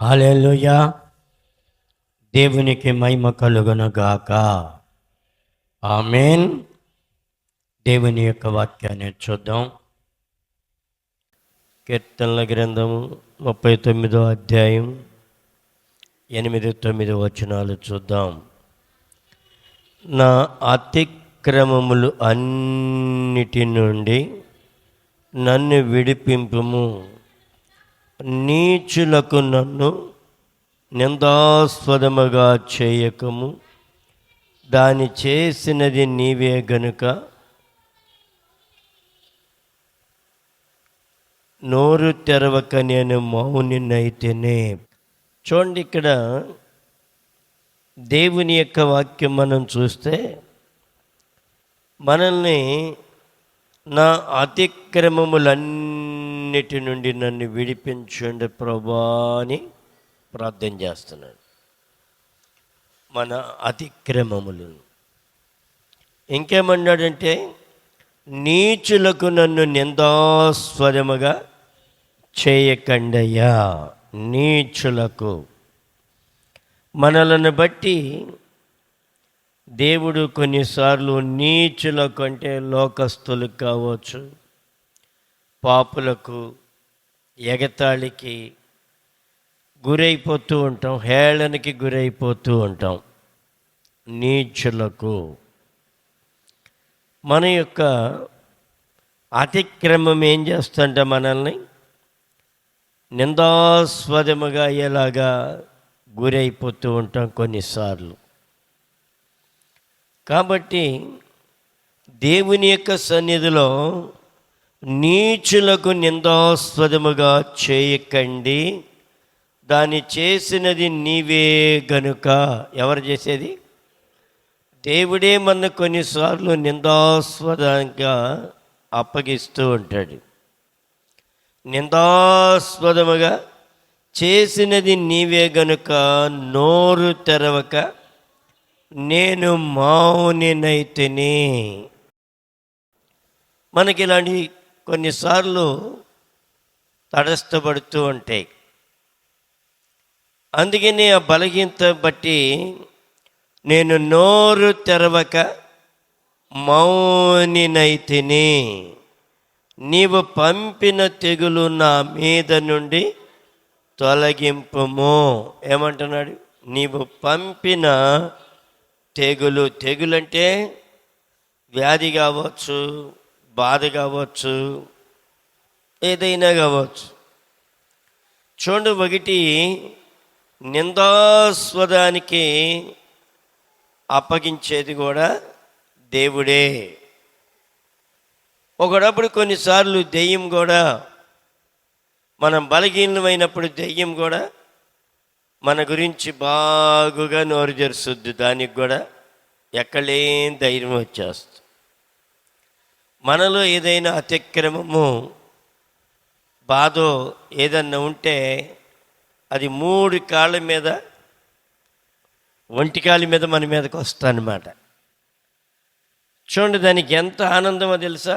హల్లెలూయా. దేవునికి మహిమ కలుగునుగాక. ఆమేన్. దేవుని యొక్క వాక్యాన్ని చూద్దాం. కీర్తనల గ్రంథము 39వ అధ్యాయం 8-9 వచనాలు చూద్దాం. నా అతిక్రమములు అన్నిటి నుండి నన్ను విడిపింపుము, నీచులకు నన్ను నిందాస్పదముగా చేయకము, దాని చేసినది నీవే గనుక నోరు తెరవక నేను మౌనినైతేనే. చూడండి, ఇక్కడ దేవుని యొక్క వాక్యం మనం చూస్తే మనల్ని నా అతిక్రమములన్నిటి నుండి నన్ను విడిపించండి ప్రభా అని ప్రార్థన చేస్తున్నాడు. మన అతిక్రమములను ఇంకేమన్నాడంటే, నీచులకు నన్ను నిందాస్పదముగా చేయకండయ్యా. నీచులకు, మనలను బట్టి దేవుడు కొన్నిసార్లు నీచులకు అంటే లోకస్తులకు కావచ్చు, పాపులకు, ఎగతాళికి గురైపోతూ ఉంటాం, హేళనకి గురైపోతూ ఉంటాం. నీచులకు మన యొక్క అతిక్రమం ఏం చేస్తుంటే మనల్ని నిందాస్పదముగా ఎలాగా గురైపోతూ ఉంటాం కొన్నిసార్లు. కాబట్టి దేవుని యొక్క సన్నిధిలో నీచులకు నిందాస్పదముగా చేయకండి, దాన్ని చేసినది నీవే గనుక. ఎవరు చేసేది? దేవుడే మన కొన్నిసార్లు నిందాస్పదంగా అప్పగిస్తూ ఉంటాడు. నిందాస్పదముగా చేసినది నీవే గనుక నోరు తెరవక నేను మౌనినైతిని. మనకి ఇలాంటి కొన్నిసార్లు తటస్థపడుతూ ఉంటాయి. అందుకని ఆ బలహీనత బట్టి నేను నోరు తెరవక మౌనినైతిని. నీవు పంపిన తెగులు నా మీద నుండి తొలగింపుము. ఏమంటున్నాడు? నీవు పంపిన తెగులు. తెగులంటే వ్యాధి కావచ్చు, బాధ కావచ్చు, ఏదైనా కావచ్చు. చూడు, ఒకటి నిందాస్పదానికి అప్పగించేది కూడా దేవుడే. ఒకడప్పుడు కొన్నిసార్లు దెయ్యం కూడా, మనం బలహీనమైనప్పుడు దెయ్యం కూడా మన గురించి బాగుగా నోరు తెరుస్తుంది. దానికి కూడా ఎక్కలేని ధైర్యం వచ్చేస్తుంది. మనలో ఏదైనా అతిక్రమము, బాధో ఏదన్నా ఉంటే అది 3 కాళ్ళ మీద, ఒంటికాలి మీద మన మీదకి వస్తుందన్నమాట. చూడండి, దానికి ఎంత ఆనందమో తెలుసా?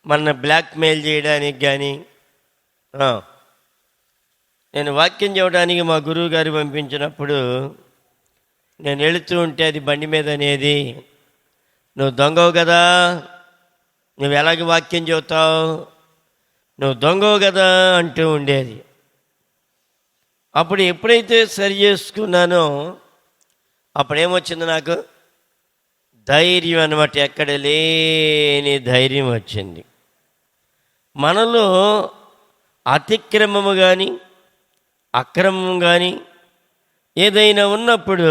మన బ్లాక్మెయిల్ చేయడానికి కానీ. నేను వాక్యం చెప్పడానికి మా గురువు గారు పంపించినప్పుడు నేను వెళుతూ ఉంటే అది బండి మీద అనేది, నువ్వు దొంగవు కదా, నువ్వు ఎలాగ వాక్యం చెబుతావు, నువ్వు దొంగవు కదా అంటూ ఉండేది. అప్పుడు ఎప్పుడైతే సరి చేసుకున్నానో అప్పుడేమొచ్చింది నాకు? ధైర్యం అన్నమాట. ఎక్కడ లేని ధైర్యం వచ్చింది. మనలో అతిక్రమము కానీ అక్రమం కానీ ఏదైనా ఉన్నప్పుడు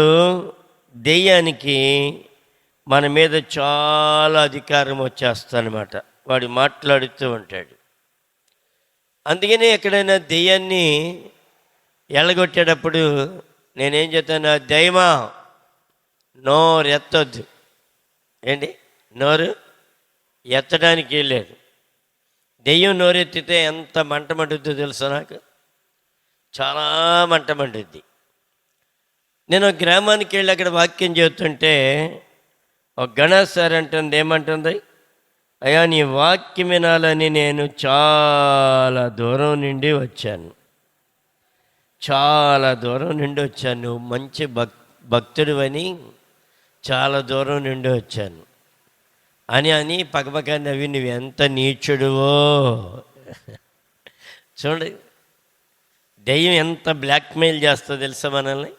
దెయ్యానికి మన మీద చాలా అధికారం వచ్చేస్తుందన్నమాట. వాడు మాట్లాడుతూ ఉంటాడు. అందుకనే ఎక్కడైనా దెయ్యాన్ని ఎల్లగొట్టేటప్పుడు నేనేం చెప్తాను? దెయ్యమా, నోరు ఎత్తొద్దు. ఏంటి? నోరు ఎత్తడానికి లేదు. దెయ్యం నోరెత్తితే ఎంత మంట మండుద్దో తెలుసా? నాకు చాలా మంట మండుద్ది. నేను గ్రామానికి వెళ్ళి అక్కడ వాక్యం చెబుతుంటే ఒక గణేష్ సార్ అంటుంది, ఏమంటుంది? అయ్యా, నీ వాక్యం వినాలని నేను చాలా దూరం నుండి వచ్చాను. చాలా దూరం నుండి వచ్చాను, నువ్వు మంచి భక్తుడివని చాలా దూరం నుండి వచ్చాను అని పక్కపక్క నవ్వి నువ్వు ఎంత నీచుడువో. చూడండి, దెయ్యం ఎంత బ్లాక్మెయిల్ చేస్తుందో తెలుసా మనల్ని.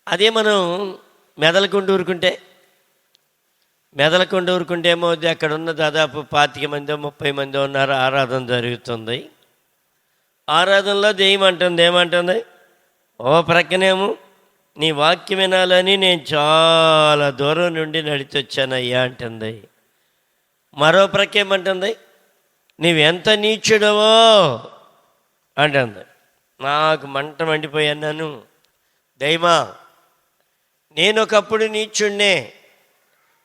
అదే మనం మెదలకుండా ఊరుకుంటే ఏమవుతుంది, అక్కడ ఉన్న దాదాపు 25 మందో 30 మందో ఉన్నారు, ఆరాధన జరుగుతుంది. ఆరాధనలో దెయ్యం అంటుంది, ఏమంటుంది, ఓ ప్రక్కనేమో నీ వాక్యం వినాలని నేను చాలా దూరం నుండి నడిచి వచ్చానయ్యా అంటుంది. మరో ప్రక్క ఏమంటుంది, నీవెంత నీచుడవో అంటుంది. నాకు మంట మండిపోయాను. దైవమా, నేను ఒకప్పుడు నీచుణ్ణే,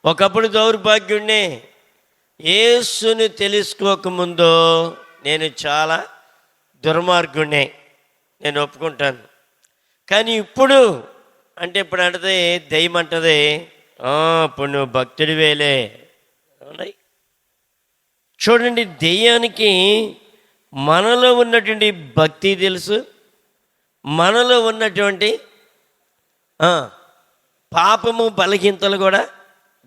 ఒకప్పుడు దౌర్భాగ్యుణ్ణే. యేసుని తెలుసుకోకముందో నేను చాలా దుర్మార్గుణ్ణే, నేను ఒప్పుకుంటాను. కానీ ఇప్పుడు అంటే దెయ్యం అంటది, ఇప్పుడు నువ్వు భక్తుడివేలే. చూడండి, దెయ్యానికి మనలో ఉన్నటువంటి భక్తి తెలుసు, మనలో ఉన్నటువంటి పాపము బలహీనతలు కూడా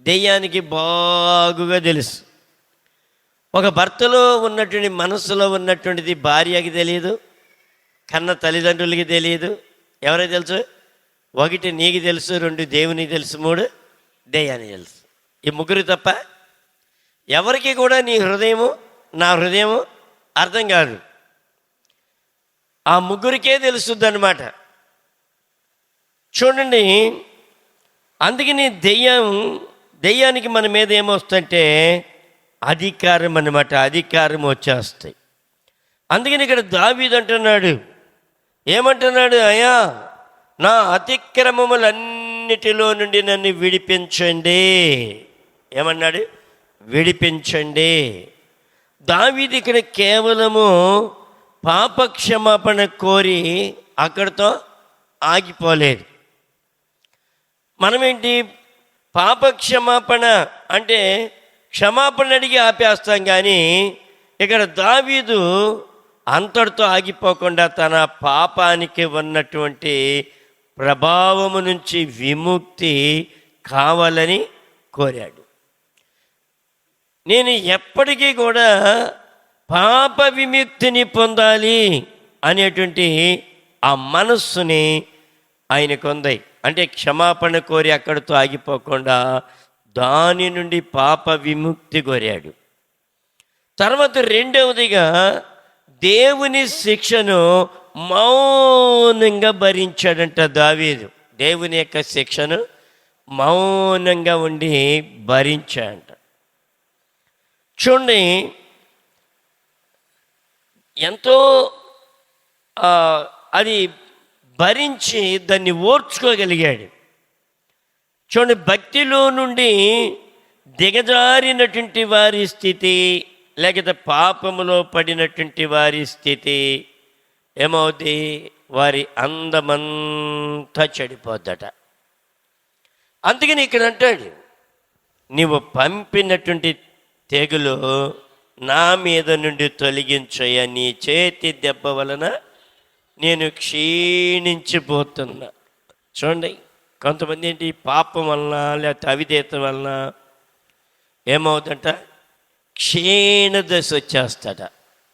దెయ్యానికి బాగుగా తెలుసు. ఒక భర్తలో ఉన్నటువంటి మనసులో ఉన్నటువంటిది భార్యకి తెలియదు, కన్న తల్లిదండ్రులకి తెలియదు. ఎవరికి తెలుసు? 1 నీకు తెలుసు, 2 దేవునికి తెలుసు, 3 దెయ్యానికి తెలుసు. ఈ ముగ్గురు తప్ప ఎవరికి కూడా నీ హృదయము నా హృదయము అర్థం కాదు. ఆ ముగ్గురికే తెలుస్తుంది అన్నమాట. చూడండి, అందుకని దెయ్యానికి మన మీద ఏమొస్తుందంటే అధికారం అన్నమాట, అధికారం వచ్చేస్తాయి. అందుకని ఇక్కడ దావీదు అంటున్నాడు, ఏమంటున్నాడు, అయ్యా నా అతిక్రమములన్నిటిలో నుండి నన్ను విడిపించండి. ఏమన్నాడు? విడిపించండి. దావీదు ఇక్కడ కేవలము పాపక్షమాపణ కోరి అక్కడితో ఆగిపోలేదు. మనమేంటి, పాపక్షమాపణ అంటే క్షమాపణ అడిగి ఆపేస్తాం, కానీ ఇక్కడ దావీదు అంతటితో ఆగిపోకుండా తన పాపానికి ఉన్నటువంటి ప్రభావము నుంచి విముక్తి కావాలని కోరాడు. నేను ఎప్పటికీ కూడా పాప విముక్తిని పొందాలి అనేటువంటి ఆ మనస్సుని ఆయనకు ఉంది. అంటే క్షమాపణ కోరి అక్కడితో ఆగిపోకుండా దాని నుండి పాప విముక్తి కోరాడు. తర్వాత రెండవదిగా దేవుని శిక్షను మౌనంగా భరించాడంట దావీదు. దేవుని యొక్క శిక్షను మౌనంగా ఉండి భరించాడంట. చూడండి, ఎంతో అది భరించి దాన్ని ఓర్చుకోగలిగాడు. చూడండి, భక్తిలో నుండి దిగజారినటువంటి వారి స్థితి, లేకపోతే పాపములో పడినటువంటి వారి స్థితి ఏమవుతుంది, వారి అందమంతా చెడిపోద్దట. అందుకని ఇక్కడ అంటాడు, నీవు పంపినటువంటి తెగులు నా మీద నుండి తొలగించయ్యా, నీ చేతి దెబ్బ వలన నేను క్షీణించిపోతున్నా. చూడండి, కొంతమంది ఏంటి, పాపం వలన లేకపోతే అవిధేయత వలన ఏమవుతుందంట, క్షీణదశ వచ్చేస్తాడ,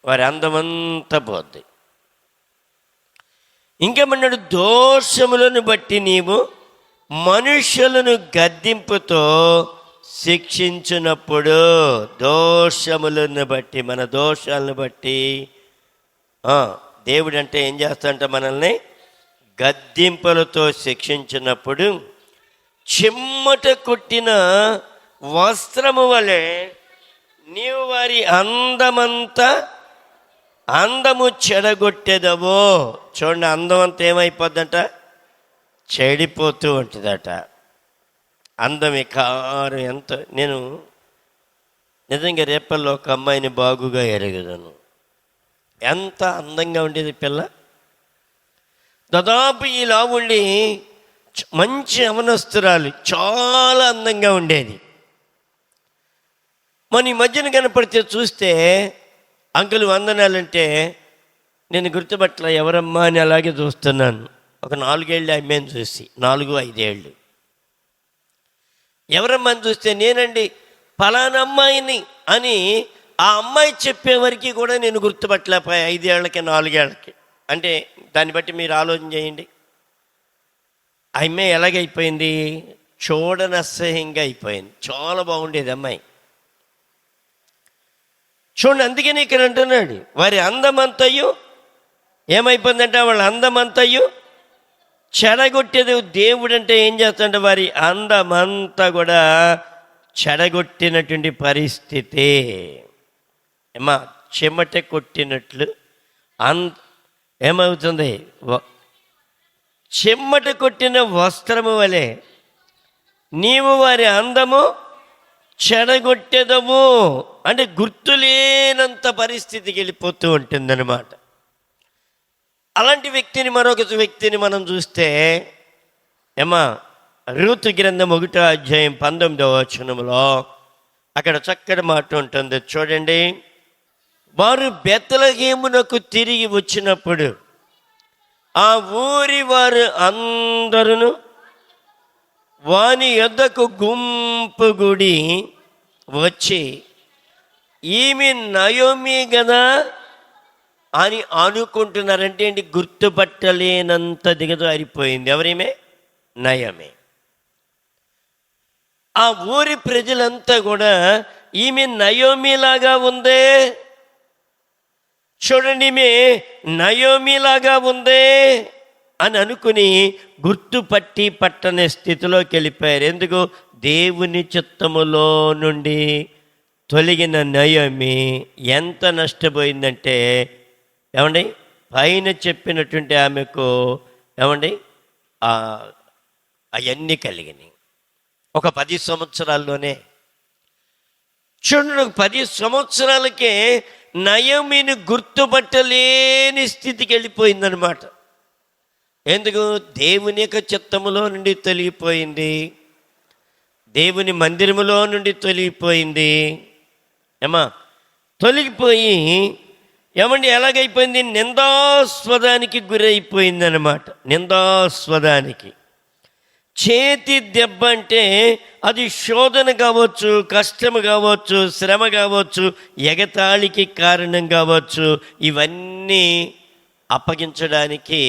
వారి అందమంతా పోద్ది. ఇంకేమన్నాడు, దోషములను బట్టి నీవు మనుషులను గద్దింపుతో శిక్షించినప్పుడు, దోషములను బట్టి, మన దోషాలను బట్టి దేవుడు అంటే ఏం చేస్తాడంట, మనల్ని గద్దింపులతో శిక్షించినప్పుడు చిమ్మట కొట్టిన వస్త్రము వలె నీవు వారి అందము చెడగొట్టేదవో. చూడండి, అందమంతా ఏమైపోద్దంట, చెడిపోతూ ఉంటుందట. అందం కారం ఎంత, నేను నిజంగా రేపల్లో ఒక అమ్మాయిని బాగుగా ఎరగదను. ఎంత అందంగా ఉండేది పిల్ల, దాదాపు ఇలా ఉండి మంచి అవనస్తురాలు, చాలా అందంగా ఉండేది. మన ఈ మధ్యన కనపడితే చూస్తే అంకులు వందనాలంటే నేను గుర్తుపట్ల ఎవరమ్మా అని అలాగే చూస్తున్నాను. ఒక 4 ఏళ్ళు అమ్మాయిని చూసి, 4-5 ఏళ్ళు ఎవరమ్మా అని చూస్తే నేనండి ఫలానా అమ్మాయిని అని ఆ అమ్మాయి చెప్పేవరకు కూడా నేను గుర్తుపట్టలేకపోయా. 5 ఏళ్ళకి 4 ఏళ్ళకి. అంటే దాన్ని బట్టి మీరు ఆలోచన చేయండి. ఆ అమ్మాయి ఎలాగైపోయింది? చూడని అసహ్యంగా అయిపోయింది. చాలా బాగుండేది అమ్మాయి. చూడండి, అందుకని ఇక్కడ అంటున్నాడు వారి అందమంతయు ఏమైపోయిందంటే వాళ్ళ అందమంతయు చెడగొట్టేది. దేవుడు అంటే ఏం చేస్తాడంటే వారి అందమంతా కూడా చెడగొట్టినటువంటి పరిస్థితి. ఏమా చెమట కొట్టినట్లు ఏమవుతుంది? చెమట కొట్టిన వస్త్రము వలె నీవు వారి అందము చెడగొట్టెదము. అంటే గుర్తులేనంత పరిస్థితికి వెళ్ళిపోతూ ఉంటుందన్నమాట. అలాంటి వ్యక్తిని, మరొక వ్యక్తిని మనం చూస్తే ఏమా రూతు గ్రంథం 1వ అధ్యాయం 19వ వచనంలో అక్కడ చక్కటి మాట ఉంటుంది చూడండి. వారు బెత్లెహేమునకు తిరిగి వచ్చినప్పుడు ఆ ఊరి వారు అందరూ వాని యొద్దకు గుంపుగూడి వచ్చి ఈమె నయోమి కదా అని అనుకుంటున్నారంటే ఏంటి? గుర్తుపట్టలేనంత దిగజారిపోయింది. ఎవరేమే? నయోమి. ఆ ఊరి ప్రజలంతా కూడా ఈమె నయోమిలాగా ఉందే, చూడండి ఈమె నయోమిలాగా ఉందే అని అనుకుని గుర్తుపట్టి పట్టనే స్థితిలోకి వెళ్ళిపోయారు. ఎందుకు? దేవుని చిత్తములో నుండి తొలగిన నయోమి ఎంత నష్టపోయిందంటే ఏమండి, పైన చెప్పినటువంటి ఆమెకు ఏమండి అవన్నీ కలిగినాయి. ఒక 10 సంవత్సరాల్లోనే చూడండి, 10 సంవత్సరాలకే నయోమిని గుర్తుపట్టలేని స్థితికి వెళ్ళిపోయిందనమాట. ఎందుకు? దేవుని యొక్క చిత్తములో నుండి తొలగిపోయింది, దేవుని మందిరములో నుండి తొలగిపోయింది. ఏమా తొలగిపోయి ఏమండి ఎలాగైపోయింది? నిందాస్పదానికి గురైపోయింది అనమాట. నిందాస్పదానికి. చేతి దెబ్బ అంటే అది శోధన కావచ్చు, కష్టము కావచ్చు, శ్రమ కావచ్చు, ఎగతాళికి కారణం కావచ్చు. ఇవన్నీ అప్పగించడానికి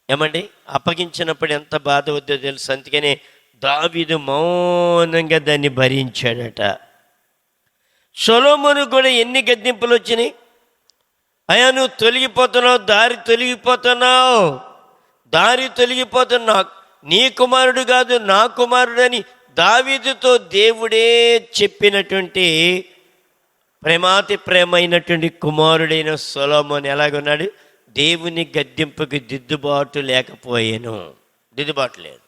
ఏమండి అప్పగించినప్పుడు ఎంత బాధ వద్దో తెలుసు. అందుకనే దావీదు మౌనంగా దాన్ని భరించాడట. సొలొమోను కూడా ఎన్ని గద్దింపులు వచ్చినాయి. అయ్యా నువ్వు తొలగిపోతున్నావు, దారి తొలగిపోతున్నావు, దారి తొలగిపోతున్నావు, నీ కుమారుడు కాదు నా కుమారుడు అని దావీదుతో దేవుడే చెప్పినటువంటి ప్రేమాతి ప్రేమైనటువంటి కుమారుడైన సొలొమోను ఎలాగున్నాడు? దేవుని గద్దింపుకి దిద్దుబాటు లేకపోయాను. దిద్దుబాటు లేదు.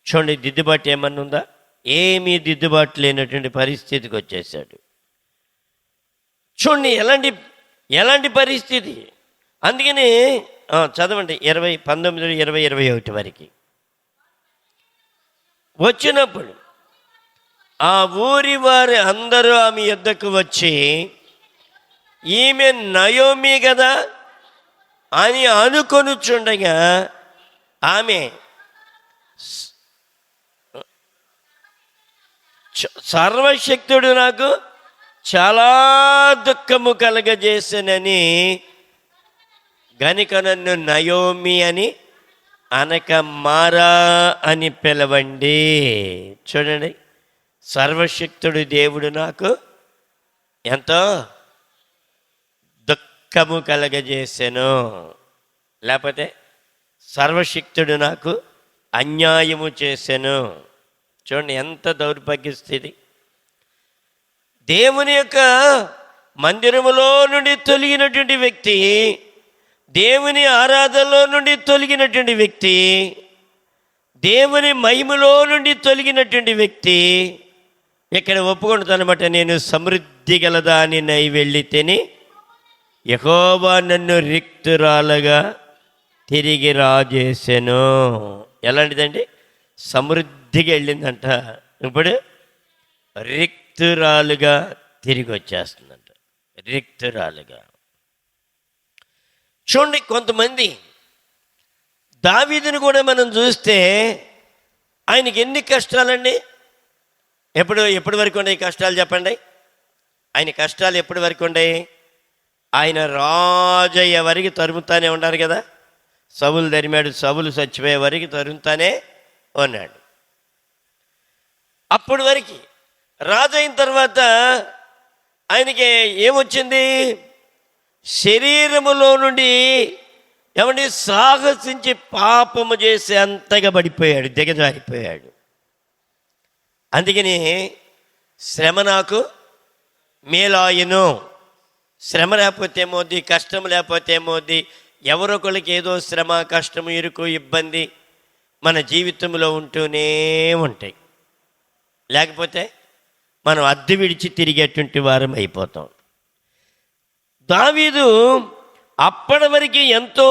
చూడండి, దిద్దుబాటు ఏమన్నా ఉందా? ఏమీ దిద్దుబాటు లేనటువంటి పరిస్థితికి వచ్చేసాడు. చూడండి ఎలాంటి పరిస్థితి. అందుకని చదవండి 19, 20, 21 వరకు. వచ్చినప్పుడు ఆ ఊరి వారి అందరూ ఆమె యొద్దకు వచ్చి ఈమె నయోమి కదా అని అనుకొనుచుండగా ఆమె సర్వశక్తుడు నాకు చాలా దుఃఖము కలగజేసానని గనుక నన్ను నయోమి అని అనక మారా అని పిలవండి. చూడండి, సర్వశక్తుడు దేవుడు నాకు ఎంతో దుఃఖము కలగజేసాను, లేకపోతే సర్వశక్తుడు నాకు అన్యాయము చేశాను. చూడండి ఎంత దౌర్భాగ్య స్థితి. దేవుని యొక్క మందిరములో నుండి తొలగినటువంటి వ్యక్తి, దేవుని ఆరాధనలో నుండి తొలగినటువంటి వ్యక్తి, దేవుని మహిమలో నుండి తొలగినటువంటి వ్యక్తి ఇక్కడ ఒప్పుకుంటానమాట. నేను సమృద్ధి గలదాని నై వెళ్ళి తిని యెహోవా నన్ను రిక్తురాలుగా తిరిగి రాజేసాను. ఎలాంటిదండి? సమృద్ధిగా వెళ్ళిందంట, ఇప్పుడు రిక్తురాలుగా తిరిగి వచ్చేస్తుందంట. రిక్తురాలుగా. చూడండి, కొంతమంది దావీదుని కూడా మనం చూస్తే ఆయనకి ఎన్ని కష్టాలండి. ఎప్పటి వరకు ఉన్నాయి కష్టాలు చెప్పండి. ఆయన కష్టాలు ఎప్పటి వరకు ఉన్నాయి? ఆయన రాజయ్య వరకు తరుముతానే ఉన్నారు కదా. సౌలు తరిమాడు, సౌలు చచ్చిపోయే వరకు తరుముతానే ఉన్నాడు. అప్పటి వరకు రాజు అయిన తర్వాత ఆయనకి ఏమొచ్చింది? శరీరములో నుండి ఏమండి సాహసించి పాపము చేసి అంతగా పడిపోయాడు, దిగజారిపోయాడు. అందుకని శ్రమ నాకు మేలాయను. శ్రమ లేకపోతే ఏమవుద్ది, కష్టం లేకపోతే ఏమవుద్ది? ఎవరొకరికి ఏదో శ్రమ, కష్టము, ఇరుకు, ఇబ్బంది మన జీవితంలో ఉంటూనే ఉంటాయి. లేకపోతే మనం అద్దె విడిచి తిరిగేటువంటి వారం అయిపోతాం. దావీదు అప్పటి వరకు ఎంతో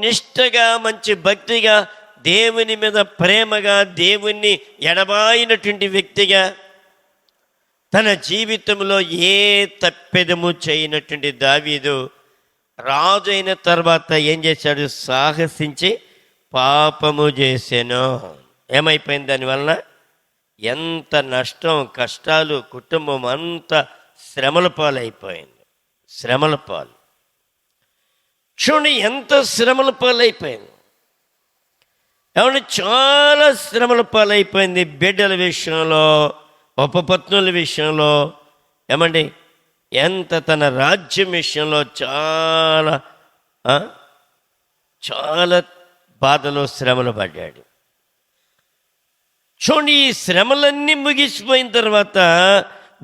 నిష్టగా, మంచి భక్తిగా, దేవుని మీద ప్రేమగా, దేవుణ్ణి ఎడబాయినటువంటి వ్యక్తిగా, తన జీవితంలో ఏ తప్పెదము చేయనటువంటి దావీదు రాజు అయిన తర్వాత ఏం చేశాడు? సాహసించి పాపము చేశాను. ఏమైపోయింది దానివలన? ఎంత నష్టం, కష్టాలు, కుటుంబం అంతా శ్రమల పాలైపోయింది. శ్రమల పాలు చూడండి, ఎంత శ్రమల పాలైపోయింది. ఏమంటే చాలా శ్రమల పాలైపోయింది. బిడ్డల విషయంలో, ఉపపత్నుల విషయంలో, ఏమండి ఎంత తన రాజ్యం విషయంలో చాలా చాలా బాధలో శ్రమలు పడ్డాడు. చూడండి, ఈ శ్రమలన్నీ ముగిసిపోయిన తర్వాత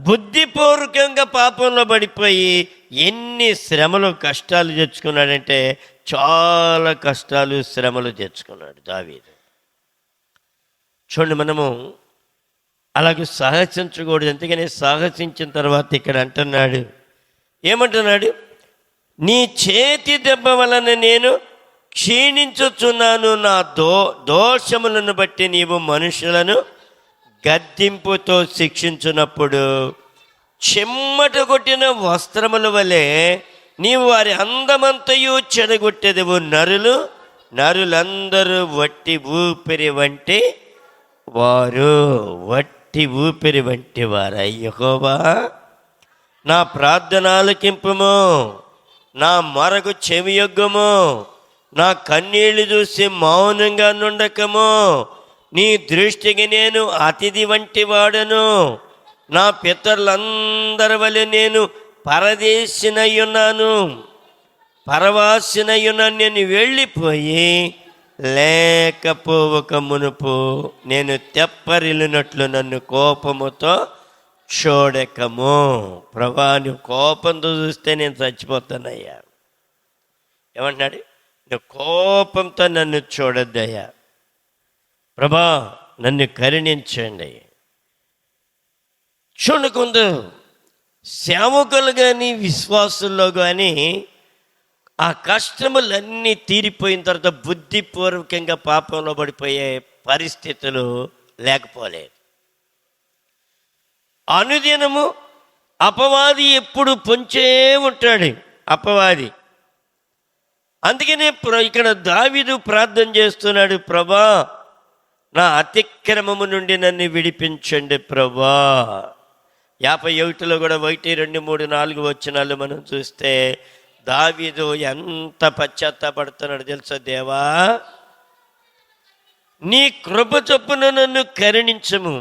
బుద్ధిపూర్వకంగా పాపంలో పడిపోయి ఎన్ని శ్రమలు, కష్టాలు తెచ్చుకున్నాడంటే చాలా కష్టాలు, శ్రమలు తెచ్చుకున్నాడు దావీదు. చూడండి, మనము అలాగే సాహసించకూడదు. ఎందుకని సాహసించిన తర్వాత ఇక్కడ అంటున్నాడు, ఏమంటున్నాడు? నీ చేతి దెబ్బ వలన నేను క్షీణించుచున్నాను. నా దోషములను బట్టి నీవు మనుషులను గద్దింపుతో శిక్షించున్నప్పుడు చెమ్మట కొట్టిన వస్త్రముల వలె నీవు వారి అందమంతయు చెడగొట్టేదివు. నరులందరూ వట్టి ఊపిరి వంటి వారు. వట్టి ఊపిరి వంటి వారు. యెహోవా, నా ప్రార్థన ఆలకింపుము, నా మొరకు చెవియొగ్గము, నా కన్నీళ్లు చూసి మౌనంగా నుండకము. నీ దృష్టికి నేను అతిథి వంటి వాడను. నా పితరులందరి వలె నేను పరవాసినయ్యున్నాను. నేను వెళ్ళిపోయి లేకపోవక మునుపు నేను తెప్పరిల్లినట్లు నన్ను కోపముతో చూడకము. ప్రభా, నువ్వు కోపంతో చూస్తే నేను చచ్చిపోతానయ్యా. ఏమంటున్నాడు? నువ్వు కోపంతో నన్ను చూడొద్దయ్యా. ప్రభా, నన్ను కరుణించండి. చూడకుందు సేవకులు కానీ, విశ్వాసుల్లో కానీ ఆ కష్టములన్నీ తీరిపోయిన తర్వాత బుద్ధిపూర్వకంగా పాపంలో పడిపోయే పరిస్థితులు లేకపోలేదు. అనుదినము అపవాది ఎప్పుడు పొంచే ఉంటాడు, అపవాది. అందుకనే ఇక్కడ దావీదు ప్రార్థన చేస్తున్నాడు, ప్రభా, నా అతిక్రమము నుండి నన్ను విడిపించండి ప్రభా. 51లో కూడా 1, 2, 3, 4 వచనాలు మనం చూస్తే దావీదు ఎంత పశ్చాత్తాపడుతున్నాడు తెలుసా? దేవా, నీ కృప చొప్పున నన్ను కరుణించము,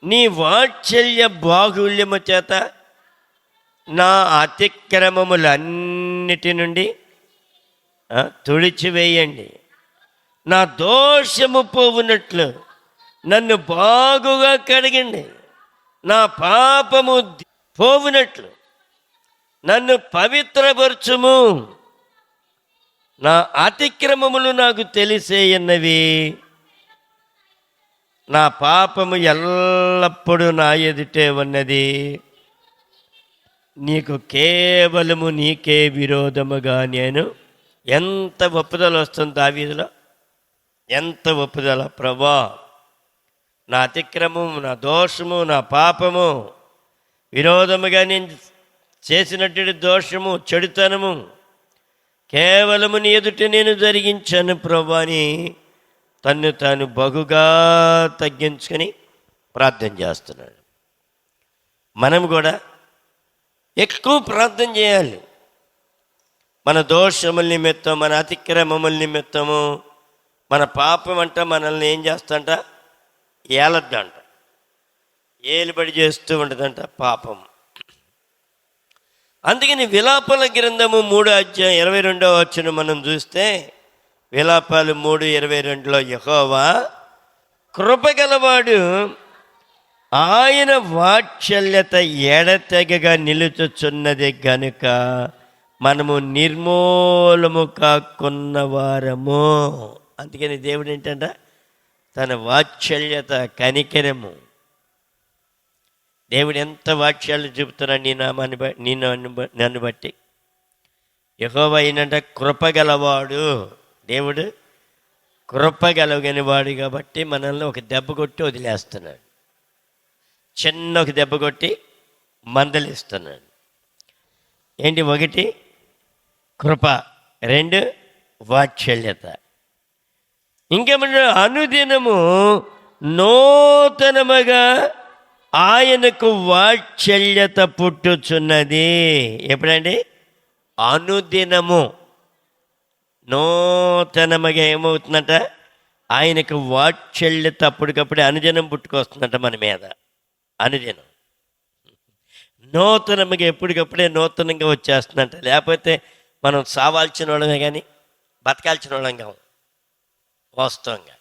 నీ వాత్సల్య బాహుళ్యము చేత నా అతిక్రమములన్నిటి నుండి తుడిచివేయండి. నా దోషము పోవునట్లు నన్ను బాగుగా కడగండి. నా పాపము పోవునట్లు నన్ను పవిత్రపరచుము. నా అతిక్రమములు నాకు తెలిసేయన్నవి, నా పాపము ఎల్లప్పుడూ నా ఎదుటే ఉన్నది. కేవలము నీకే విరోధముగా నేను. ఎంత ఒప్పుదల వస్తుంది దావీదులో, ఎంత ఒప్పుదల! ప్రభా, నా అతిక్రమము, నా దోషము, నా పాపము, విరోధముగా నేను చేసినటువంటి దోషము, చెడుతనము కేవలము నీ ఎదుట నేను జరిగించాను ప్రభు అని తన్ను తాను బహుగా తగ్గించుకొని ప్రార్థన చేస్తున్నాడు. మనం కూడా ఎక్కువ ప్రార్థన చేయాలి. మన దోషముల నిమిత్తం, మన అతిక్రమముల నిమిత్తము, మన పాపం అంట మనల్ని ఏం చేస్తంట, ఏలద్దంట, ఏలుబడి చేస్తూ ఉంటుందంట పాపం. అందుకని విలాపాల గ్రంథము 3:22 మనం చూస్తే, విలాపాలు 3:22 యెహోవా కృపగలవాడు, ఆయన వాత్సల్యత ఎడతెగగా నిలుచుచున్నది గనుక మనము నిర్మూలము కాకున్నవారము. అందుకని దేవుడు ఏంటంట, తన వాత్సల్యత, కనికరము, దేవుడు ఎంత వాక్యాలు చెబుతున్నాడు నీ నామాన్ని నన్ను బట్టి. యెహోవా అయినంట కృపగలవాడు. దేవుడు కృపగలగని వాడు కాబట్టి మనల్ని ఒక దెబ్బ కొట్టి వదిలేస్తున్నాడు, చిన్న ఒక దెబ్బ కొట్టి మందలిస్తున్నాడు. ఏంటి? 1 కృప, 2 వాత్సల్యత. ఇంకేమన్నా, అనుదినము నూతనముగా ఆయనకు వాత్సల్యత పుట్టుచున్నది. ఎప్పుడండి? అనుదినము నూతనముగా ఏమవుతుందట, ఆయనకు వాత్సల్యత అప్పటికప్పుడే అనుదినం పుట్టుకొస్తుందట మన మీద. అనుదినం నూతనముగా ఎప్పటికప్పుడే నూతనంగా వచ్చేస్తుందంట. లేకపోతే మనం సావాల్సిన వాళ్ళమే కానీ బతకాల్సిన వాళ్ళం కావు. వాస్తవంగా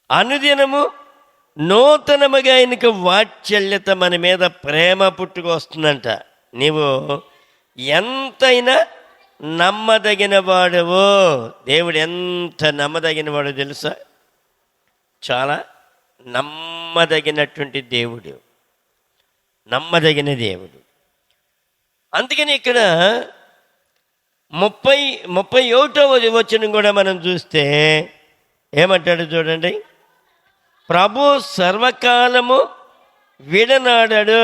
అనుదినము నూతనముగా ఆయనకు వాత్సల్యత, మన మీద ప్రేమ పుట్టుకొస్తుందంట. నీవు ఎంతైనా నమ్మదగిన వాడవో. దేవుడు ఎంత నమ్మదగిన వాడో తెలుసా? చాలా నమ్మదగినటువంటి దేవుడు, నమ్మదగిన దేవుడు. అందుకని ఇక్కడ 31వ వచనం కూడా మనం చూస్తే ఏమంటాడు చూడండి, ప్రభు సర్వకాలము విడనాడాడు.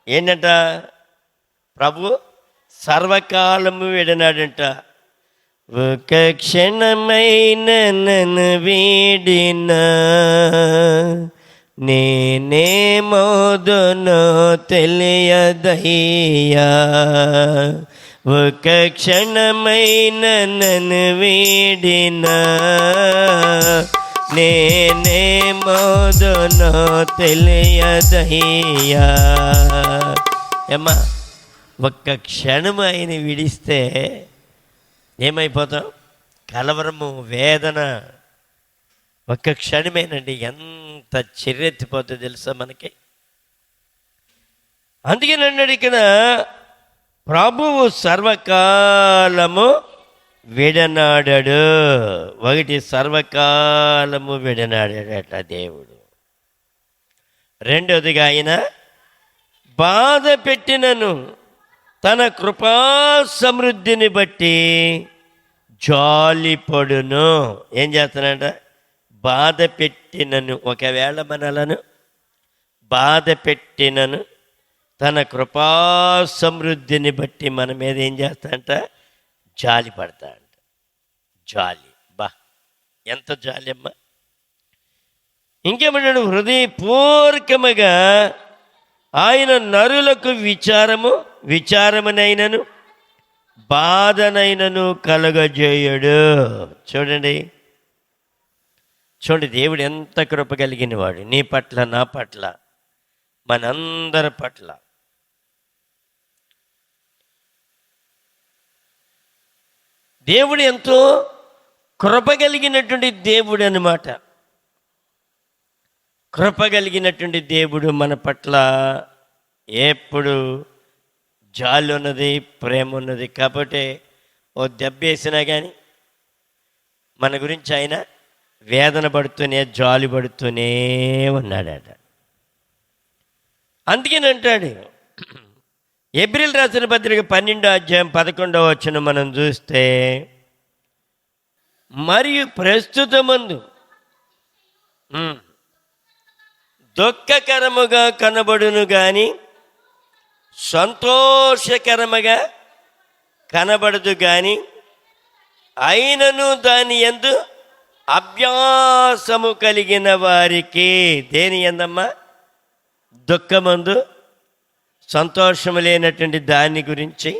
ఏంటంట? ప్రభు సర్వకాలము విడనాడంట. ఒక క్షణమైన నన్ను వీడినా నేనేమోదునో తెలియదయ్యా. ఒక క్షణమైన నన్ను వీడినా నేనేమోదునో తెలియదయ్యా. ఏమ్మా, ఒక్క క్షణం ఆయన విడిస్తే ఏమైపోతాం? కలవరము, వేదన. ఒక్క క్షణమేనండి, ఎంత చిర్రెత్తిపోతుంది తెలుసా మనకి. అందుకని అన్నాడు ఇక్కడ, ప్రభువు సర్వకాలము విడనాడాడు. 1 సర్వకాలము విడనాడాడట దేవుడు. 2వదిగా ఆయన బాధ పెట్టినను తన కృపా సమృద్ధిని బట్టి జాలిపడును. ఏం చేస్తానంట? బాధ పెట్టినను, ఒకవేళ మనలను బాధ పెట్టినను తన కృపా సమృద్ధిని బట్టి మన మీద ఏం చేస్తాడంట? జాలి పడతాడంట. జాలి, బా ఎంత జాలి అమ్మా. ఇంకేమన్నాడు? హృదయపూర్వకముగా ఆయన నరులకు విచారమునైనను బాధనైనను కలగజేయడు. చూడండి, దేవుడు ఎంత కృప కలిగిన వాడు నీ పట్ల, నా పట్ల, మనందరి పట్ల. దేవుడు ఎంతో కృప కలిగినటువంటి దేవుడు అన్నమాట. కృప కలిగినటువంటి దేవుడు మన పట్ల ఎప్పుడు జాలి ఉన్నది, ప్రేమ ఉన్నది. కాబట్టి ఓ దెబ్బ వేసినా కానీ మన గురించి ఆయన వేదన పడుతూనే, జాలి పడుతూనే ఉన్నాడట. అందుకని అంటాడు, హెబ్రీయులకు రాసిన పత్రిక 12:11 మనం చూస్తే, మరియు ప్రస్తుతమందు దుఃఖకరముగా కనబడును కానీ సంతోషకరముగా కనబడదు కానీ అయినను దాని యందు అభ్యాసము కలిగిన వారికి, దేని యందమ్మా? దుఃఖమందు సంతోషము లేనటువంటి దాని గురించి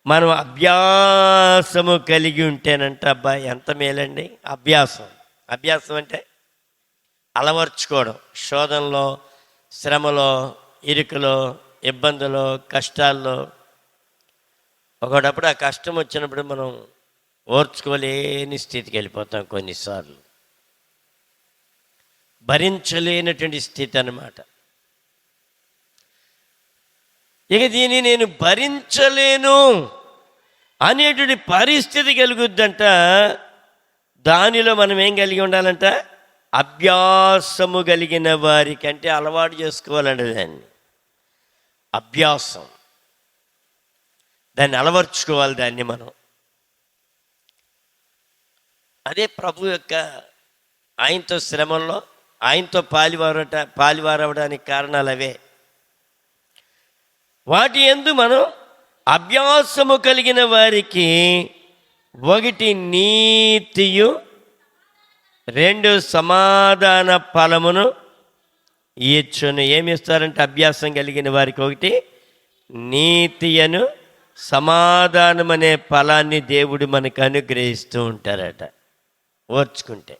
మనం అభ్యాసము కలిగి ఉంటేనంట, అబ్బా ఎంత మేలండి. అభ్యాసం అంటే అలవర్చుకోవడం. శోధనలో, శ్రమలో, ఇరుకులో, ఇబ్బందులో, కష్టాల్లో ఒకటప్పుడు ఆ కష్టం వచ్చినప్పుడు మనం ఓర్చుకోలేని స్థితికి వెళ్ళిపోతాం. కొన్నిసార్లు భరించలేనటువంటి స్థితి అన్నమాట. ఇక దీన్ని నేను భరించలేను అనేటువంటి పరిస్థితి కలుగుద్దంట. దానిలో మనం ఏం కలిగి ఉండాలంట? అభ్యాసము కలిగిన వారికి, అంటే అలవాటు చేసుకోవాలండి దాన్ని. అభ్యాసం, దాన్ని అలవర్చుకోవాలి దాన్ని మనం. అదే ప్రభు యొక్క ఆయనతో శ్రమల్లో ఆయనతో పాలివారవడానికి కారణాలు అవే. వాటి యందు మనం అభ్యాసము కలిగిన వారికి 1 నీతియు 2 సమాధాన ఫలమును ఇచ్చును. ఏమి ఇస్తారంటే అభ్యాసం కలిగిన వారికి 1 నీతియను సమాధానం అనే ఫలాన్ని దేవుడు మనకు అనుగ్రహిస్తూ ఉంటారట. ఓర్చుకుంటే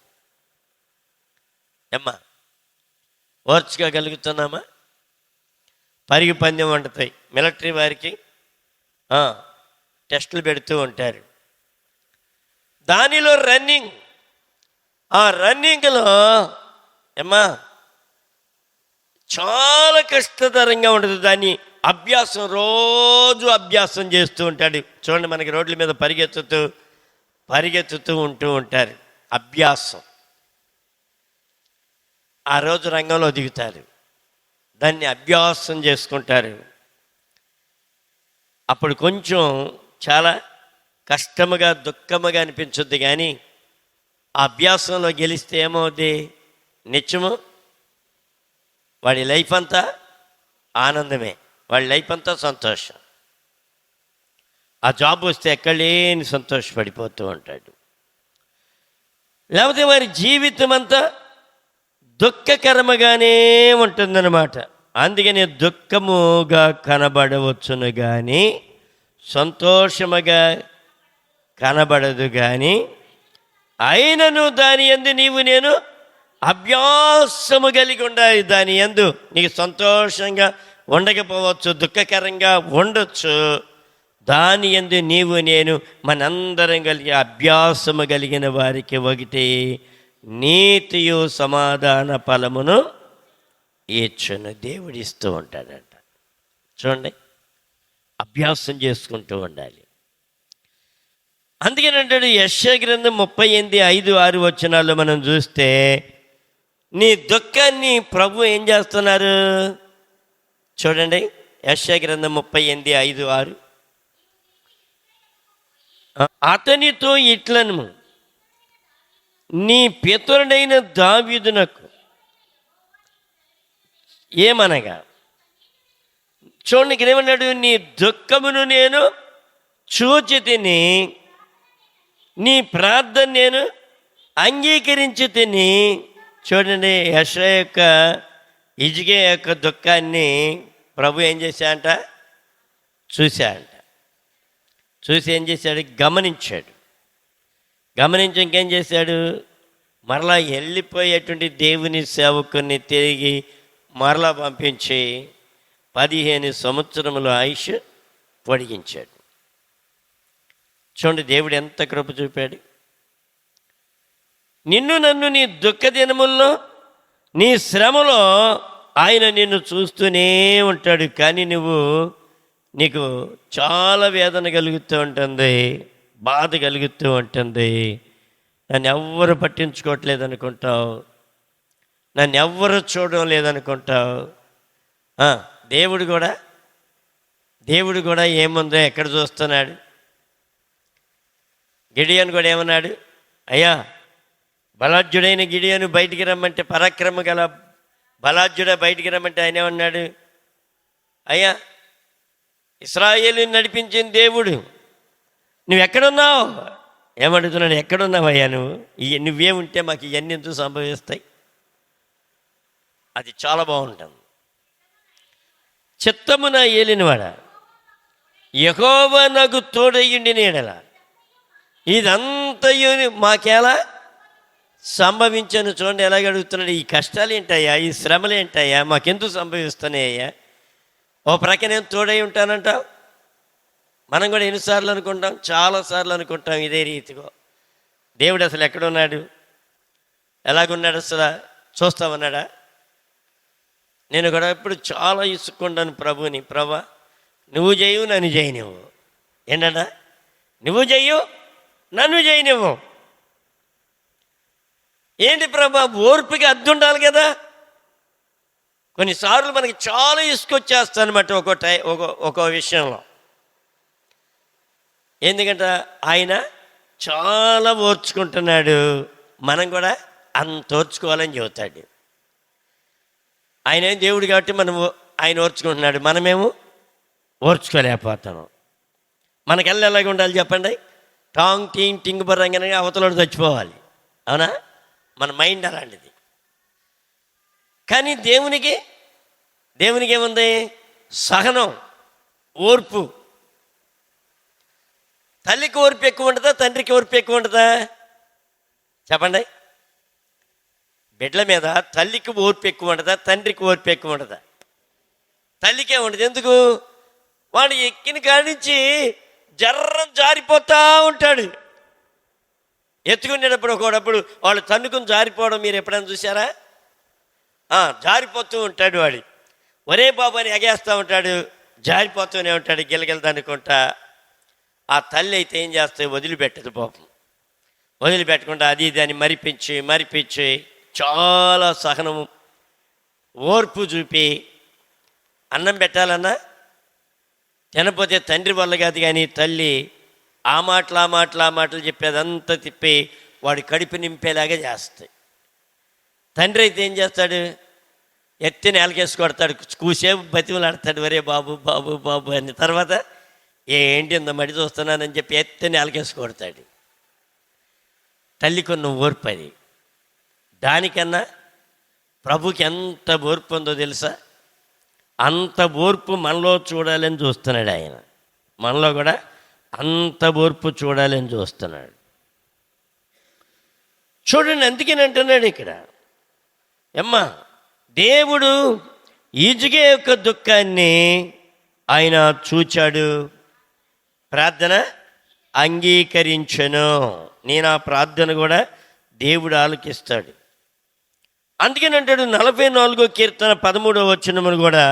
అమ్మా, ఓర్చుకోగలుగుతున్నామా? పరిగి పందెం వండుతాయి మిలిటరీ వారికి, టెస్టులు పెడుతూ ఉంటారు. దానిలో రన్నింగ్, ఆ రన్నింగ్లో అమ్మా చాలా కష్టతరంగా ఉంటుంది. దాన్ని అభ్యాసం, రోజు అభ్యాసం చేస్తూ ఉంటాడు. చూడండి, మనకి రోడ్ల మీద పరిగెత్తుతూ ఉంటూ ఉంటారు. అభ్యాసం. ఆ రోజు రంగంలో దిగుతారు, దాన్ని అభ్యాసం చేసుకుంటారు. అప్పుడు కొంచెం చాలా కష్టముగా, దుఃఖముగా అనిపించుద్ది, కానీ ఆ అభ్యాసంలో గెలిస్తే ఏమవుద్ది? నిత్యము వాడి లైఫ్ అంతా ఆనందమే, వాడి లైఫ్ అంతా సంతోషం. ఆ జాబ్ వస్తే ఎక్కడ లేని సంతోషపడిపోతూ ఉంటాడు. లేకపోతే వారి జీవితం అంతా దుఃఖకరముగానే ఉంటుందన్నమాట. అందుకని దుఃఖముగా కనబడవచ్చును కానీ సంతోషముగా కనబడదు. కానీ అయినను దాని యందు నీవు నేను అభ్యాసము కలిగి ఉండాలి. దాని యందు నీకు సంతోషంగా ఉండకపోవచ్చు, దుఃఖకరంగా ఉండొచ్చు. దాని యందు నీవు నేను మనందరం కలిగి అభ్యాసము కలిగిన వారికి 1 నీతియు సమాధాన ఫలమును ఇచ్చును. దేవుడు ఇస్తూ ఉంటాడంట. చూడండి, అభ్యాసం చేసుకుంటూ ఉండాలి. అందుకేనంటాడు యెషయా గ్రంథం 38:5-6 వచనాల్లో మనం చూస్తే, నీ దుఃఖాన్ని ప్రభు ఏం చేస్తున్నారు? చూడండి, యెషయా గ్రంథం 38:5-6. అతనితో ఇట్లను, నీ పితరుడైన దావీదునకు ఏమనగా, చూడండి ఇక్కడ ఏమన్నాడు? నీ దుఃఖమును నేను చూచి తిని, నీ ప్రార్థన నేను అంగీకరించి తిని. చూడండి, యెషయా యొక్క, హిజ్కియా యొక్క దుఃఖాన్ని ప్రభు ఏం చేశాడంట? చూశాడంట. చూసి ఏం చేశాడు? గమనించాడు. గమనించి ఇంకేం చేశాడు? మరలా వెళ్ళిపోయేటువంటి దేవుని సేవకుని తిరిగి మరలా పంపించి 15 సంవత్సరముల ఆయుష్ పొడిగించాడు. చూడండి, దేవుడు ఎంత కృప చూపాడు. నన్ను నీ దుఃఖ దినముల్లో, నీ శ్రమలో ఆయన నిన్ను చూస్తూనే ఉంటాడు. కానీ నీకు చాలా వేదన కలుగుతూ ఉంటుంది, బాధ కలుగుతూ ఉంటుంది. నన్ను ఎవ్వరు పట్టించుకోవట్లేదు అనుకుంటావు, నన్ను ఎవ్వరు చూడడం లేదనుకుంటావు. దేవుడు కూడా ఏముందో ఎక్కడ చూస్తున్నాడు? గిడియోను కూడా ఏమన్నాడు? అయ్యా, బలాఢ్యుడైన గిడియోను బయటికి రమ్మంటే, పరాక్రమ గల బలాఢ్యుడ బయటికి రమ్మంటే ఆయన ఏమన్నాడు? అయ్యా, ఇశ్రాయేలుని నడిపించిన దేవుడు, నువ్వు ఎక్కడున్నావు? ఏమడుగుతున్నాను, ఎక్కడున్నావయ్యా నువ్వు? నువ్వేముంటే మాకు ఇవన్నీ ఎందుకు సంభవిస్తాయి? అది చాలా బాగుంటుంది. చిత్తమున ఏలినవాడ యెహోవా నాకు తోడయ్యుండి నీడల ఇదంతయు మాకెలా సంభవించను. చూడండి ఎలాగ అడుగుతున్నాడు. ఈ కష్టాలు ఏంటయ్యా, ఈ శ్రమలు ఏంటయ్యా, మాకెందుకు సంభవిస్తున్నాయ్యా? ఓ ప్రక్కనేం తోడై ఉంటానంటావు. మనం కూడా ఎన్నిసార్లు అనుకుంటాం, చాలాసార్లు అనుకుంటాం ఇదే రీతిగా. దేవుడు అసలు ఎక్కడున్నాడు, ఎలాగున్నాడు, అసలు చూస్తామన్నాడా? నేను కూడా ఎప్పుడు చాలా ఇసుక్కుంటాను ప్రభుని. ప్రభా నువ్వు చేయు, నన్ను చేయనివ్వు. ఏంటన్నా, నువ్వు చెయ్యు, నన్ను చేయనివ్వు. ఏంటి ప్రభా, ఓర్పుకి అద్దు ఉండాలి కదా. కొన్నిసార్లు మనకి చాలా ఇసుకొచ్చేస్తానమాట ఒక్కో విషయంలో. ఎందుకంటే ఆయన చాలా ఓర్చుకుంటున్నాడు, మనం కూడా అంత ఓర్చుకోవాలని చెబుతాడు. ఆయన దేవుడు కాబట్టి మనం ఆయన ఓర్చుకుంటున్నాడు, మనమేమో ఓర్చుకోలేకపోతాం. మనకెళ్ళి ఎలాగ ఉండాలి చెప్పండి? టాంగ్ టీంగ్ టింగ్ బర్రంగానే అవతల చచ్చిపోవాలి, అవునా? మన మైండ్ అలాంటిది. కానీ దేవునికి ఏముంది? సహనం, ఓర్పు. తల్లికి ఓర్పు ఎక్కువ ఉంటుందా, తండ్రికి ఓర్పు ఎక్కువ ఉంటుందా చెప్పండి? బిడ్డల మీద తల్లికి ఓర్పు ఎక్కువ ఉంటుందా, తండ్రికి ఓర్పు ఎక్కువ ఉంటుందా? తల్లికే ఉండదు. ఎందుకు? వాడు ఎక్కిన కాడి నుంచి జర్రం జారిపోతూ ఉంటాడు. ఎత్తుకునేటప్పుడు ఒకడప్పుడు వాళ్ళు తన్నుకుని జారిపోవడం మీరు ఎప్పుడైనా చూసారా? జారిపోతూ ఉంటాడు వాడు. ఒరే బాబు అని ఎగేస్తూ ఉంటాడు, జారిపోతూనే ఉంటాడు గిలగిలదనుకుంటా. ఆ తల్లి అయితే ఏం చేస్తాయి, వదిలిపెట్టదు పాపం. వదిలిపెట్టకుండా అది దాన్ని మరిపించి చాలా సహనము, ఓర్పు చూపి అన్నం పెట్టాలన్నా తినపోతే తండ్రి వల్ల కాదు, కానీ తల్లి ఆ మాటలు చెప్పేదంతా తిప్పి వాడి కడుపు నింపేలాగా చేస్తాయి. తండ్రి అయితే ఏం చేస్తాడు, ఎత్తి నేలకేసి కొడతాడు, కూసేపు బతిమలాడతాడు, వరే బాబు బాబు బాబు అని. తర్వాత ఏంటి ఇంత మడి చూస్తున్నానని చెప్పి ఎత్తి నేలకేసి కొడతాడు. తల్లికి ఉన్న ఓర్పు అది. దానికన్నా ప్రభుకి ఎంత ఓర్పు ఉందో తెలుసా? అంత ఓర్పు మనలో చూడాలని చూస్తున్నాడు ఆయన. మనలో కూడా అంత ఓర్పు చూడాలని చూస్తున్నాడు. చూడండి, అందుకని అంటున్నాడు ఇక్కడ, అమ్మా దేవుడు ఈజిగే యొక్క దుఃఖాన్ని ఆయన చూచాడు, ప్రార్థన అంగీకరించను. నేను ఆ ప్రార్థన కూడా దేవుడు ఆలకిస్తాడు. అందుకని అంటాడు 44వ కీర్తన 13వ వచనములు కూడా,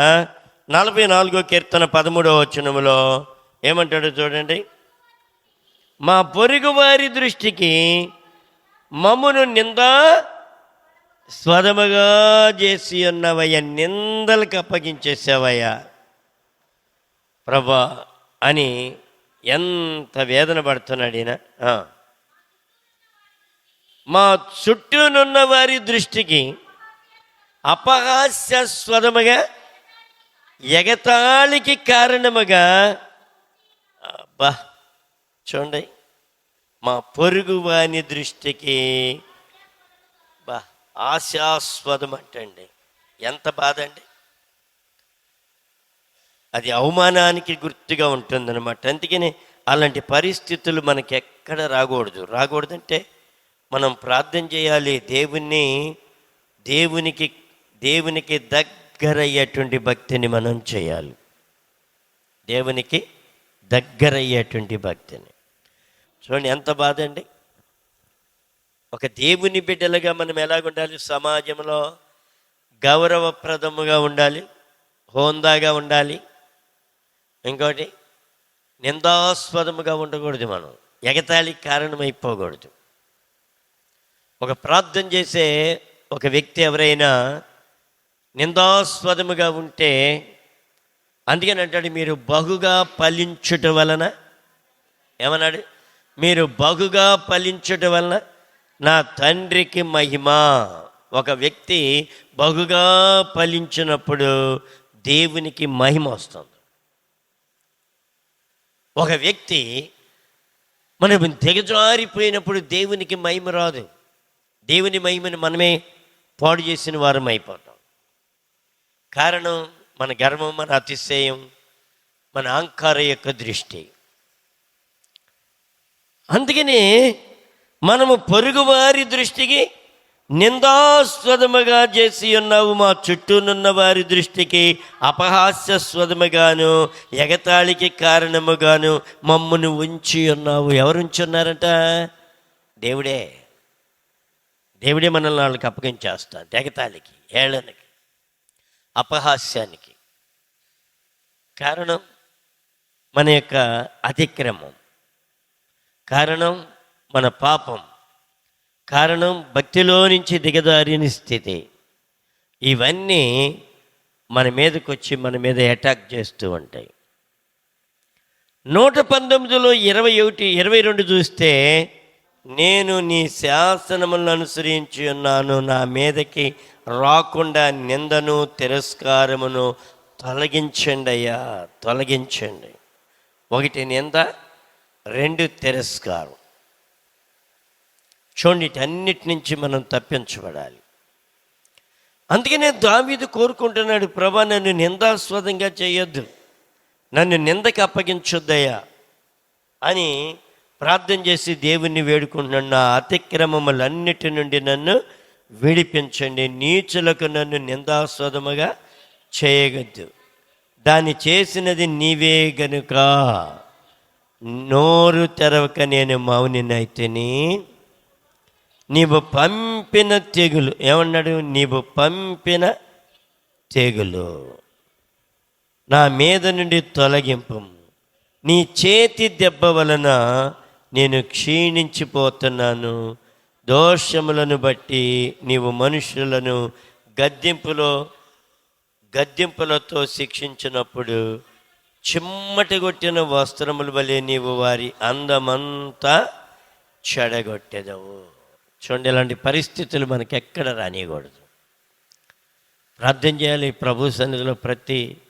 44వ కీర్తన 13వ వచనములో ఏమంటాడు చూడండి. మా పొరుగు వారి దృష్టికి మమ్మును స్వదముగా చేసి ఉన్నవయ్యా, నిందలకు అప్పగించేసావయ్యా ప్రభా అని ఎంత వేదన పడుతున్నాడు ఈయన. మా చుట్టూనున్న వారి దృష్టికి అపహాస్యాస్పదముగా, ఎగతాళికి కారణముగా, అబ్బా చూడండి, మా పొరుగు వాని దృష్టికి హాస్యాస్పదం అంటండి. ఎంత బాధ అండి. అది అవమానానికి గుర్తుగా ఉంటుందన్నమాట. అందుకని అలాంటి పరిస్థితులు మనకి ఎక్కడ రాకూడదంటే మనం ప్రార్థన చేయాలి. దేవునికి దగ్గరయ్యేటువంటి భక్తిని మనం చేయాలి. దేవునికి దగ్గరయ్యేటువంటి భక్తిని. చూడండి ఎంత బాధ అండి. ఒక దేవుని బిడ్డలుగా మనం ఎలాగుండాలి? సమాజంలో గౌరవప్రదముగా ఉండాలి, హోందాగా ఉండాలి. ఇంకోటి, నిందాస్పదముగా ఉండకూడదు. మనం ఎగతాళికి కారణమైపోకూడదు. ఒక ప్రార్థన చేసే ఒక వ్యక్తి ఎవరైనా నిందాస్పదముగా ఉంటే, అందుకని అంటాడు, మీరు బహుగా ఫలించుట వలన, ఏమన్నాడు? మీరు బహుగా ఫలించుట వలన నా తండ్రికి మహిమ. ఒక వ్యక్తి బహుగా ఫలించినప్పుడు దేవునికి మహిమ వస్తుంది. ఒక వ్యక్తి మనం దిగజారిపోయినప్పుడు దేవునికి మహిమ రాదు. దేవుని మహిమని మనమే పాడు చేసిన వారం అయిపోతాం. కారణం మన గర్వం, మన అతిశయం, మన అహంకార యొక్క దృష్టి. అందుకనే మనము పొరుగువారి దృష్టికి నిందాస్పదముగా చేసి ఉన్నావు, మా చుట్టూనున్న వారి దృష్టికి అపహాస్యాస్పదముగాను ఎగతాళికి కారణముగాను మమ్మను ఉంచి ఉన్నావు. ఎవరు ఉంచి ఉన్నారంట? దేవుడే. దేవుడే మనల్ని వాళ్ళకి అప్పగించేస్తాడు. ఎగతాళికి, ఏళనకి, అపహాస్యానికి. కారణం మన యొక్క అతిక్రమం, కారణం మన పాపం, కారణం భక్తిలో నుంచి దిగజారిన స్థితి. ఇవన్నీ మన మీదకి వచ్చి మన మీద అటాక్ చేస్తూ ఉంటాయి. 119లో 21, 22 చూస్తే, నేను నీ శాసనములను అనుసరించి ఉన్నాను, నా మీదకి రాకుండా నిందను తిరస్కారమును తొలగించండి అయ్యా, తొలగించండి. 1 నింద, 2 తిరస్కారం. చూడండి, వీటన్నిటి నుంచి మనం తప్పించబడాలి. అందుకనే దావీదు కోరుకుంటున్నాడు, ప్రభా నన్ను నిందాస్పదంగా చేయొద్దు, నన్ను నిందకి అప్పగించొద్దయ్యా అని ప్రార్థన చేసి దేవుణ్ణి వేడుకుంటున్నాడు. నా అతిక్రమములన్నిటి నుండి నన్ను విడిపించండి, నీచులకు నన్ను నిందాస్పదముగా చేయగద్దు, దాన్ని చేసినది నీవే గనుక నోరు తెరవక నేను మౌనినైతిని. నీవు పంపిన తెగులు, ఏమన్నాడు? నీవు పంపిన తెగులు నా మీద నుండి తొలగింపు. నీ చేతి దెబ్బ వలన నేను క్షీణించిపోతున్నాను. దోషములను బట్టి నీవు మనుషులను గద్దింపులతో శిక్షించినప్పుడు చిమ్మటి కొట్టిన వస్త్రముల వలె నీవు వారి అందమంతా చెడగొట్టెదవు. చూడండి, ఇలాంటి పరిస్థితులు మనకి ఎక్కడ రానియకూడదు. ప్రార్థన చేయాలి. ప్రభు సన్నిధిలో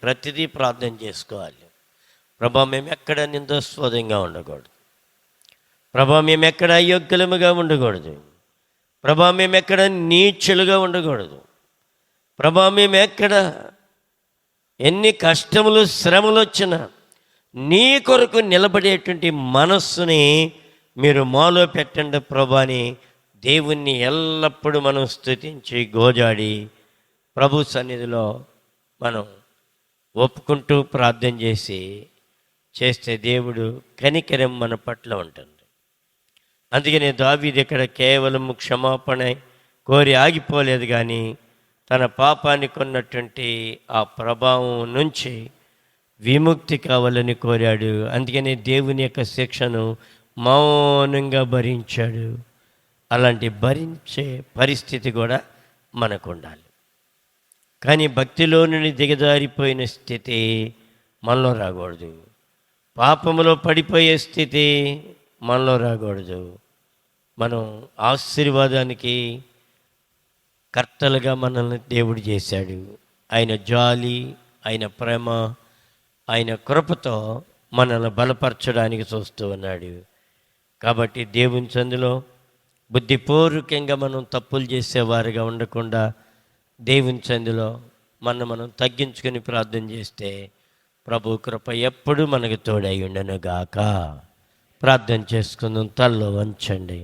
ప్రతిదీ ప్రార్థన చేసుకోవాలి. ప్రభా మేము ఎక్కడ నిందాస్పదంగా ఉండకూడదు, ప్రభా మేము ఎక్కడ అయోగ్యులముగా ఉండకూడదు, ప్రభా మేము ఎక్కడ నీచులుగా ఉండకూడదు, ప్రభా మేము ఎక్కడ ఎన్ని కష్టములు శ్రమలు వచ్చినా నీ కొరకు నిలబడేటువంటి మనస్సుని మీరు మాలో పెట్టండి ప్రభా అని దేవుణ్ణి ఎల్లప్పుడూ మనం స్తుతించి గోజాడి ప్రభు సన్నిధిలో మనం ఒప్పుకుంటూ ప్రార్థన చేస్తే దేవుడు కనికరం మన పట్ల ఉంటుంది. అందుకనే దావీదు ఇక్కడ కేవలం క్షమాపణ కోరి ఆగిపోలేదు, కానీ తన పాపానికి ఉన్నటువంటి ఆ ప్రభావం నుంచి విముక్తి కావాలని కోరాడు. అందుకనే దేవుని యొక్క శిక్షను మౌనంగా భరించాడు. అలాంటి భరించే పరిస్థితి కూడా మనకు ఉండాలి. కానీ భక్తిలో నుండి దిగజారిపోయిన స్థితి మనలో రాకూడదు. పాపములో పడిపోయే స్థితి మనలో రాకూడదు. మనం ఆశీర్వాదానికి కర్తలుగా మనల్ని దేవుడు చేశాడు. ఆయన జాలి, ఆయన ప్రేమ, ఆయన కృపతో మనల్ని బలపరచడానికి చూస్తూ ఉన్నాడు. కాబట్టి దేవుని సందులో బుద్ధిపూర్వకంగా మనం తప్పులు చేసేవారుగా ఉండకుండా దేవుని సందులో మనం తగ్గించుకొని ప్రార్థన చేస్తే ప్రభు కృప ఎప్పుడు మనకు తోడై ఉండను గాక. ప్రార్థన చేసుకుందాం. తల్లో వంచండి.